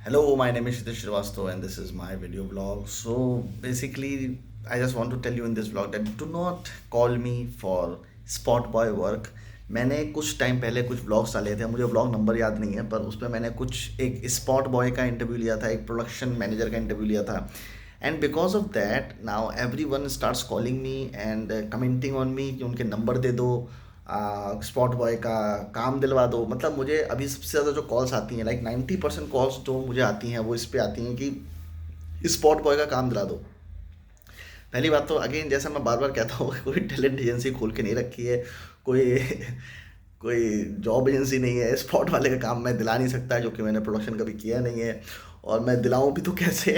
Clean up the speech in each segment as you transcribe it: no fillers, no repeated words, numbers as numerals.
Hello, my name is Shitish Srivastava and this is my video blog. So basically, I just want to tell you in this blog that do not call me for spot boy work. मैंने कुछ time पहले कुछ vlogs डाले थे, मुझे vlog number याद नहीं है, पर उसमें मैंने कुछ एक स्पॉट बॉय का इंटरव्यू लिया था, एक प्रोडक्शन मैनेजर का इंटरव्यू लिया था. And because of that now every one starts calling me and commenting on me कि उनके नंबर दे दो, स्पॉट बॉय का काम दिलवा दो. मतलब मुझे अभी सबसे ज़्यादा जो कॉल्स आती हैं, लाइक 90% कॉल्स जो मुझे आती हैं वो इस पे आती हैं कि स्पॉट बॉय का काम दिला दो. पहली बात तो अगेन, जैसा मैं बार बार कहता हूँ, कोई टैलेंट एजेंसी खोल के नहीं रखी है, कोई कोई जॉब एजेंसी नहीं है. स्पॉट वाले का काम मैं दिला नहीं सकता क्योंकि मैंने प्रोडक्शन कभी किया नहीं है, और मैं दिलाऊं भी तो कैसे,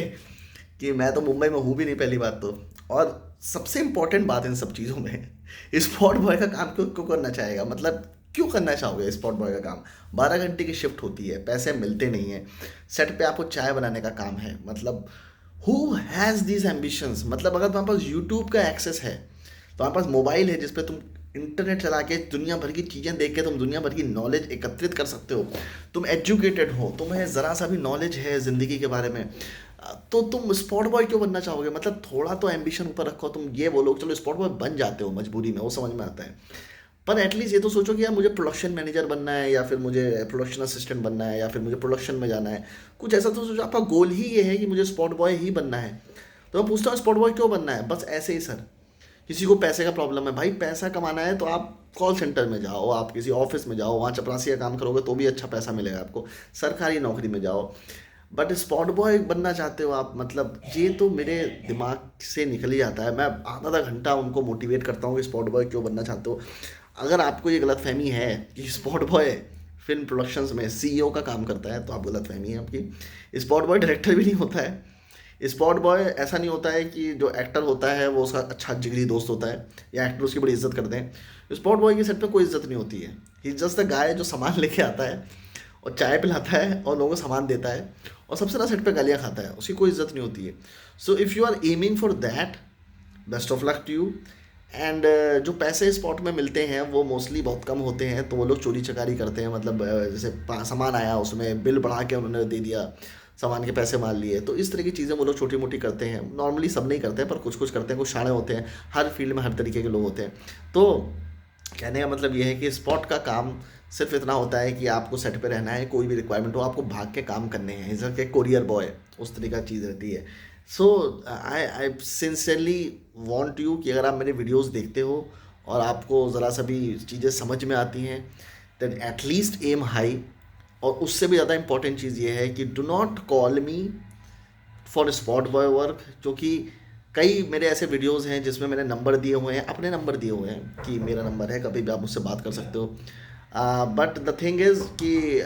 कि मैं तो मुंबई में हूँ भी नहीं, पहली बात तो. और सबसे इम्पोर्टेंट बात इन सब चीज़ों में, स्पॉट बॉय का काम क्यों क्यों करना चाहेगा, मतलब क्यों करना चाहोगे स्पॉट बॉय का काम. 12 घंटे की शिफ्ट होती है, पैसे मिलते नहीं हैं, सेट पे आपको चाय बनाने का काम है. मतलब हु हैज़ दीज एम्बिशंस. मतलब अगर तुम्हारे पास यूट्यूब का एक्सेस है, तुम्हारे पास मोबाइल है जिस पे तुम इंटरनेट चला के दुनिया भर की चीज़ें देख के तुम दुनिया भर की नॉलेज एकत्रित कर सकते हो, तुम एजुकेटेड हो, तुम्हें ज़रा सा भी नॉलेज है ज़िंदगी के बारे में, तो तुम स्पॉट बॉय क्यों बनना चाहोगे. मतलब थोड़ा तो एम्बिशन ऊपर रखो. तुम ये बोलो चलो स्पॉट बॉय बन जाते हो मजबूरी में, वो समझ में आता है, पर एटलीस्ट ये तो सोचो कि यार मुझे प्रोडक्शन मैनेजर बनना है, या फिर मुझे प्रोडक्शन असिस्टेंट बनना है, या फिर मुझे प्रोडक्शन में जाना है. कुछ ऐसा तो सोचो. आपका गोल ही ये है कि मुझे स्पॉट बॉय ही बनना है. तो मैं पूछता हूँ स्पॉट बॉय क्यों बनना है. बस ऐसे ही सर. किसी को पैसे का प्रॉब्लम है, भाई पैसा कमाना है तो आप कॉल सेंटर में जाओ, आप किसी ऑफिस में जाओ, वहाँ चपरासी का काम करोगे तो भी अच्छा पैसा मिलेगा आपको. सरकारी नौकरी में जाओ. बट स्पॉट बॉय बनना चाहते हो आप, मतलब ये तो मेरे दिमाग से निकल ही जाता है. मैं आधा आधा घंटा उनको मोटिवेट करता हूँ कि स्पॉट बॉय क्यों बनना चाहते हो. अगर आपको ये गलत फहमी है कि स्पॉट बॉय फिल्म प्रोडक्शंस में सीईओ का काम करता है, तो आप गलत फहमी है आपकी. स्पॉट बॉय डायरेक्टर भी नहीं होता है. स्पॉट बॉय ऐसा नहीं होता है कि जो एक्टर होता है वो उसका अच्छा जिगरी दोस्त होता है, या एक्टर उसकी बड़ी इज्जत करते हैं. स्पॉट बॉय की सेट पे कोई इज्जत नहीं होती है. ही जस्ट द गाय जो सामान लेके आता है और चाय पिलाता है और लोगों को सामान देता है, और सबसे ज़्यादा सेट पे गालियाँ खाता है, उसकी कोई इज्जत नहीं होती है. So if you are aiming for that, best of luck to you. And जो पैसे स्पॉट में मिलते हैं वो मोस्टली बहुत कम होते हैं, तो वो लोग चोरी चकारी करते हैं. मतलब जैसे सामान आया उसमें बिल बढ़ा के उन्होंने दे दिया, सामान के पैसे मान लिए, तो इस तरह की चीज़ें वो लोग छोटी मोटी करते हैं. नॉर्मली सब नहीं करते हैं, पर कुछ कुछ करते हैं, कुछ शाणे होते हैं. हर फील्ड में हर तरीके के लोग होते हैं. तो कहने का मतलब ये है कि स्पॉट का काम सिर्फ इतना होता है कि आपको सेट पे रहना है, कोई भी रिक्वायरमेंट हो आपको भाग के काम करने हैं, जैसे कि कोरियर बॉय उस तरीका चीज़ रहती है. सो आई आई सिंसियरली वांट यू कि अगर आप मेरे वीडियोस देखते हो और आपको ज़रा सा भी चीज़ें समझ में आती हैं, देन एटलीस्ट एम हाई. और उससे भी ज़्यादा इंपॉर्टेंट चीज़ ये है कि do not call me for spot boy work. क्योंकि कई मेरे ऐसे वीडियोस हैं जिसमें मैंने नंबर दिए हुए हैं, अपने नंबर दिए हुए हैं कि मेरा नंबर है, कभी भी आप मुझसे बात कर सकते हो. बट द थिंग इज़ कि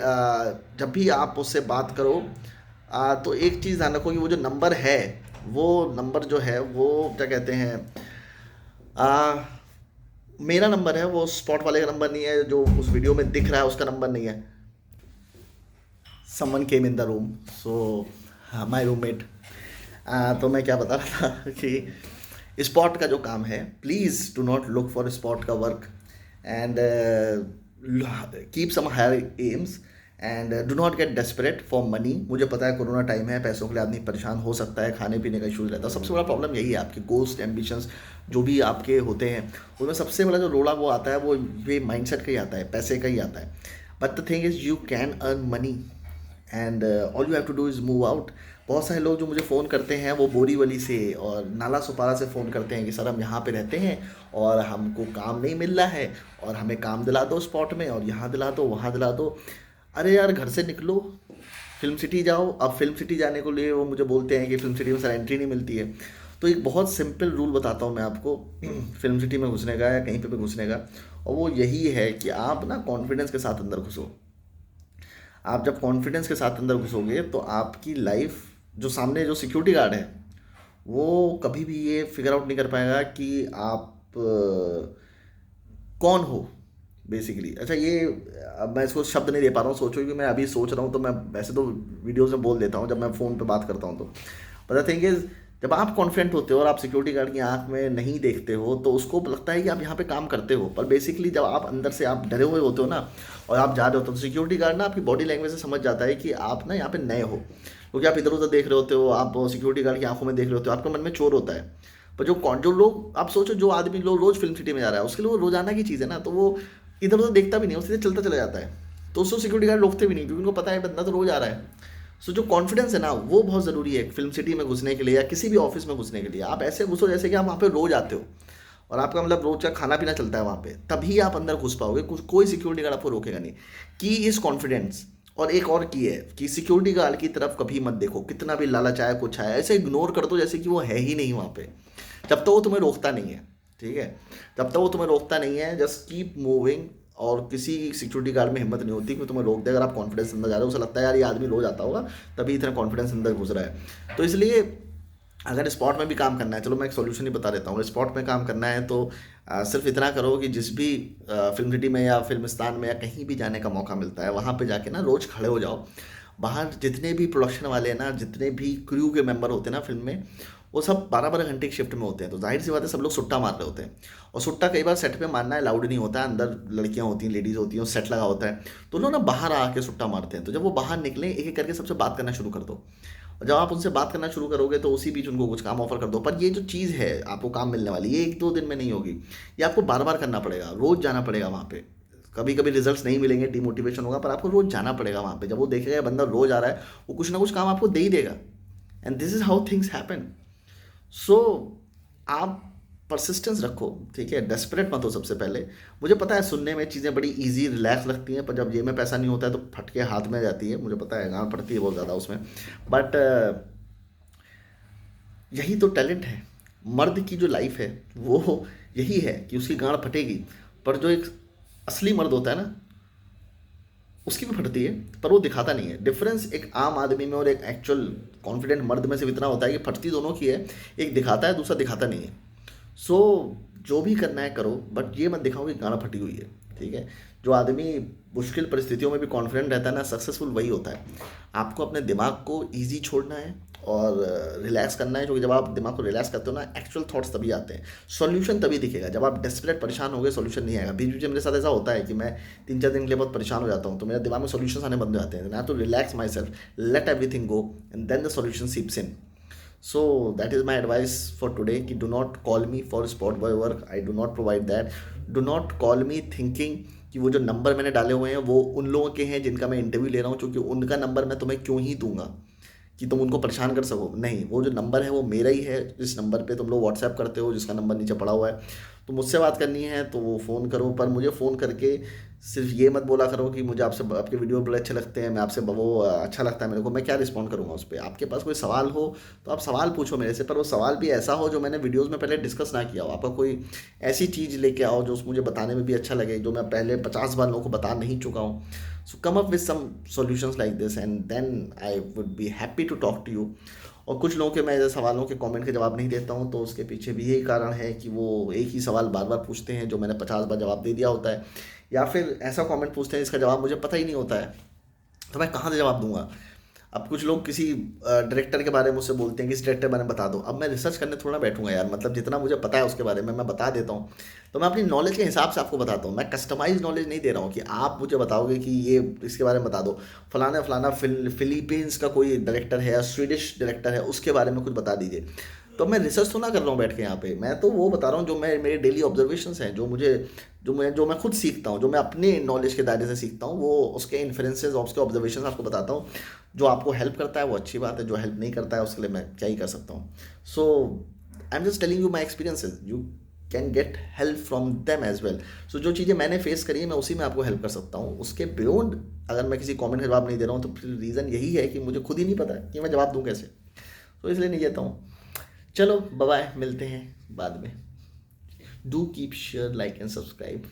जब भी आप उससे बात करो, तो एक चीज़ ध्यान रखो कि वो जो नंबर है, वो नंबर जो है वो क्या कहते हैं, आ, मेरा नंबर है, वो स्पॉट वाले का नंबर नहीं है. जो उस वीडियो में दिख रहा है उसका नंबर नहीं है. Someone came in the room, so my roommate. तो मैं क्या बता रहा था कि स्पॉट का जो काम है, please do not look for spot का work, and keep some higher aims, and do not get desperate for money. मुझे पता है कोरोना टाइम है, पैसों के लिए आदमी परेशान हो सकता है, खाने पीने का इशूज़ रहता है. सबसे बड़ा प्रॉब्लम यही है, आपके गोल्स एम्बिशंस जो भी आपके होते हैं, उनमें सबसे बड़ा जो रोड़ा वो आता है, वो ये माइंडसेट का ही आता है, पैसे का ही आता है. But the thing is you can earn money, and all you have to do is move out. बहुत सारे लोग जो मुझे फ़ोन करते हैं वो बोरीवली से और नाला सुपारा से फ़ोन करते हैं कि सर हम यहाँ पे रहते हैं और हमको काम नहीं मिल रहा है, और हमें काम दिला दो स्पॉट में, और यहाँ दिला दो वहाँ दिला दो. अरे यार घर से निकलो, फिल्म सिटी जाओ. अब फिल्म सिटी जाने को लिए वो मुझे बोलते हैं कि फिल्म सिटी में सर एंट्री नहीं मिलती है. तो एक बहुत सिंपल रूल बताता हूँ मैं आपको फिल्म सिटी में घुसने का या कहीं पे भी घुसने का, और वो यही है कि आप ना कॉन्फिडेंस के साथ अंदर घुसो. आप जब कॉन्फिडेंस के साथ अंदर घुसोगे तो आपकी लाइफ, जो सामने जो सिक्योरिटी गार्ड है, वो कभी भी ये फिगर आउट नहीं कर पाएगा कि आप कौन हो बेसिकली. अच्छा ये अब मैं इसको शब्द नहीं दे पा रहा हूँ, सोचो कि मैं अभी सोच रहा हूँ, तो मैं वैसे तो वीडियोज़ में बोल देता हूँ जब मैं फ़ोन पे बात करता हूँ तो. बट द थिंग इज़ जब आप कॉन्फिडेंट होते हो और आप सिक्योरिटी गार्ड की आंख में नहीं देखते हो तो उसको लगता है कि आप यहाँ पे काम करते हो, पर बेसिकली जब आप अंदर से आप डरे हुए होते हो ना और आप जा रहे होते हो तो सिक्योरिटी गार्ड ना आपकी बॉडी लैंग्वेज से समझ जाता है कि आप ना यहाँ पे नए हो, क्योंकि आप इधर उधर देख रहे होते हो, आप सिक्योरिटी गार्ड की आंखों में देख रहे होते हो, आपके मन में चोर होता है। पर जो लोग, आप सोचो जो आदमी लोग रोज फिल्म सिटी में जा रहा है उसके लिए वो रोजाना की चीज़ है ना, तो वो इधर उधर देखता भी नहीं, वो सीधे चलता चला जाता है। तो उसको सिक्योरिटी गार्ड रोकते भी नहीं क्योंकि उनको पता है बंदा तो रोज आ रहा है। सो जो कॉन्फिडेंस है ना वो बहुत ज़रूरी है फिल्म सिटी में घुसने के लिए या किसी भी ऑफिस में घुसने के लिए। आप ऐसे घुसो जैसे कि आप वहाँ पे रोज आते हो और आपका मतलब रोज का खाना पीना चलता है वहाँ पे, तभी आप अंदर घुस पाओगे। कुछ कोई सिक्योरिटी गार्ड आपको रोकेगा नहीं। की इज कॉन्फिडेंस। और एक और की है कि सिक्योरिटी गार्ड की तरफ कभी मत देखो, कितना भी लालच आया कुछ आया ऐसे इग्नोर कर दो जैसे कि वो है ही नहीं वहाँ पे, जब तक वो तुम्हें रोकता नहीं है। ठीक है, जब तक वो तुम्हें रोकता नहीं है जस्ट कीप मूविंग। और किसी सिक्योरिटी गार्ड में हिम्मत नहीं होती कि तुम्हें रोक दे। अगर आप कॉन्फिडेंस अंदर जा रहे हो, उसे लगता है यार ये आदमी रोज आता होगा तभी इतना कॉन्फिडेंस अंदर घुस रहा है। तो इसलिए अगर स्पॉट में भी काम करना है, चलो मैं एक सॉल्यूशन ही बता देता हूँ, स्पॉट में काम करना है तो सिर्फ इतना करो कि जिस भी फिल्म सिटी में या फिल्मिस्तान में या कहीं भी जाने का मौका मिलता है वहाँ पे जाके ना रोज़ खड़े हो जाओ। बाहर जितने भी प्रोडक्शन वाले हैं ना, जितने भी क्रू के मेंबर होते हैं ना फिल्म में, वो सब 12-12 घंटे की शिफ्ट में होते हैं। तो जाहिर सी बात है सब लोग सुट्टा मार रहे होते हैं, और सुट्टा कई बार सेट पे मारना अलाउड नहीं होता है। अंदर लड़कियां होती हैं, लेडीज़ होती हैं, सेट लगा होता है, तो लोग ना बाहर आके सुट्टा मारते हैं। तो जब वो बाहर निकले एक एक करके सबसे बात करना शुरू कर दो, और जब आप उनसे बात करना शुरू करोगे तो उसी बीच उनको कुछ काम ऑफर कर दो। पर ये जो चीज़ है आपको काम मिलने वाली, ये 1-2 दिन में नहीं होगी, ये आपको बार बार करना पड़ेगा, रोज़ जाना पड़ेगा वहाँ पे। कभी कभी रिजल्ट्स नहीं मिलेंगे, डिमोटिवेशन होगा, पर आपको रोज़ जाना पड़ेगा वहाँ पे। जब वो देखेगा बंदा रोज़ आ रहा है, वो कुछ ना कुछ काम आपको दे ही देगा। And this is how things happen. So आप परसिस्टेंस रखो, ठीक है, डेस्परेट मत हो सबसे पहले। मुझे पता है सुनने में चीज़ें बड़ी इजी रिलैक्स लगती हैं, पर जब जेब में पैसा नहीं होता है तो फटके हाथ में जाती है। मुझे पता है गांड पड़ती है बहुत ज़्यादा उसमें, बट यही तो टैलेंट है। मर्द की जो लाइफ है वो यही है कि उसकी गांड फटेगी, पर जो एक असली मर्द होता है ना उसकी भी फटती है, पर वो दिखाता नहीं है। डिफरेंस एक आम आदमी में और एक एक्चुअल कॉन्फिडेंट मर्द में सिर्फ इतना होता है कि फटती दोनों की है, एक दिखाता है दूसरा दिखाता नहीं है। सो जो भी करना है करो, बट ये मत दिखाओ कि गाना फटी हुई है। ठीक है, जो आदमी मुश्किल परिस्थितियों में भी कॉन्फिडेंट रहता है ना, सक्सेसफुल वही होता है। आपको अपने दिमाग को ईजी छोड़ना है और रिलैक्स करना है, क्योंकि जब आप दिमाग को रिलैक्स करते हो ना एक्चुअल थॉट्स तभी आते हैं, सॉल्यूशन तभी दिखेगा। जब आप डेस्परेट परेशान हो गए सॉल्यूशन नहीं आएगा। बीच बीच में मेरे साथ ऐसा होता है कि मैं 3-4 दिन के लिए बहुत परेशान हो जाता हूँ, तो मेरे दिमाग में सॉल्यूशंस आने बंद हो जाते हैं। I to relax myself, let everything go, and then the solution seeps in. So that is my advice for today कि do not call me for spot boy work, I do not provide that. Do not call me thinking कि वो जो number मैंने डाले हुए हैं वो उन लोगों के हैं जिनका मैं इंटरव्यू ले रहा हूँ, क्योंकि उनका नंबर मैं तुम्हें क्यों ही दूंगा कि तुम उनको परेशान कर सको। नहीं, वो जो नंबर है वो मेरा ही है। जिस नंबर पे तुम लोग व्हाट्सएप करते हो, जिसका नंबर नीचे पड़ा हुआ है, तो मुझसे बात करनी है तो वो फ़ोन करो, पर मुझे फ़ोन करके सिर्फ ये मत बोला करो कि मुझे आपसे आपके वीडियो बड़े अच्छे लगते हैं, मैं आपसे वो अच्छा लगता है मेरे को। मैं क्या रिस्पॉन्ड करूँगा उस पर? आपके पास कोई सवाल हो तो आप सवाल पूछो मेरे से, पर वो सवाल भी ऐसा हो जो मैंने वीडियोज़ में पहले डिस्कस ना किया हो। आपका कोई ऐसी चीज़ लेके आओ जो मुझे बताने में भी अच्छा लगे, जो मैं पहले 50 बार लोगों को बता नहीं चुका हूँ। So come up with some solutions like this and then I would be happy to talk to you. और कुछ लोगों के मैं ऐसे सवालों के कमेंट के जवाब नहीं देता हूँ, तो उसके पीछे भी यही कारण है कि वो एक ही सवाल बार बार पूछते हैं जो मैंने 50 बार जवाब दे दिया होता है, या फिर ऐसा कमेंट पूछते हैं जिसका जवाब मुझे पता ही नहीं होता है, तो मैं कहाँ से जवाब दूंगा। अब कुछ लोग किसी डायरेक्टर के बारे में मुझसे बोलते हैं कि इस डायरेक्टर के बारे में बता दो। अब मैं रिसर्च करने थोड़ा बैठूंगा यार, मतलब जितना मुझे पता है उसके बारे में मैं बता देता हूँ। तो मैं अपनी नॉलेज के हिसाब से आपको बताता हूँ, मैं कस्टमाइज नॉलेज नहीं दे रहा हूँ कि आप मुझे बताओगे कि ये इसके बारे में बता दो। फलाना फलाना फिलीपींस का कोई डायरेक्टर है या स्वीडिश डायरेक्टर है उसके बारे में कुछ बता दीजिए। तो मैं रिसर्च तो ना कर रहा हूँ बैठ के यहाँ पे, मैं तो वो बता रहा हूँ जो मैं मेरे डेली ऑब्जर्वेशंस हैं, जो मैं खुद सीखता हूँ, जो मैं अपने नॉलेज के दायरे से सीखता हूँ, वो उसके इन्फ्लुएंसेस और उसके ऑब्जर्वेशन आपको बताता हूँ। जो आपको हेल्प करता है वो अच्छी बात है, जो हेल्प नहीं करता है उसके लिए मैं क्या ही कर सकता हूँ। So I am just telling you my experiences, you can get help from them as well. So जो चीज़ें मैंने फेस करी है मैं उसी में आपको हेल्प कर सकता हूँ। उसके बियॉन्ड अगर मैं किसी कमेंट का जवाब नहीं दे रहा हूँ तो फिर रीज़न यही है कि मुझे खुद ही नहीं पता कि मैं जवाब दूँ कैसे, तो इसलिए नहीं देता हूँ। चलो बाय बाय, मिलते हैं बाद में। Do keep share, like and subscribe.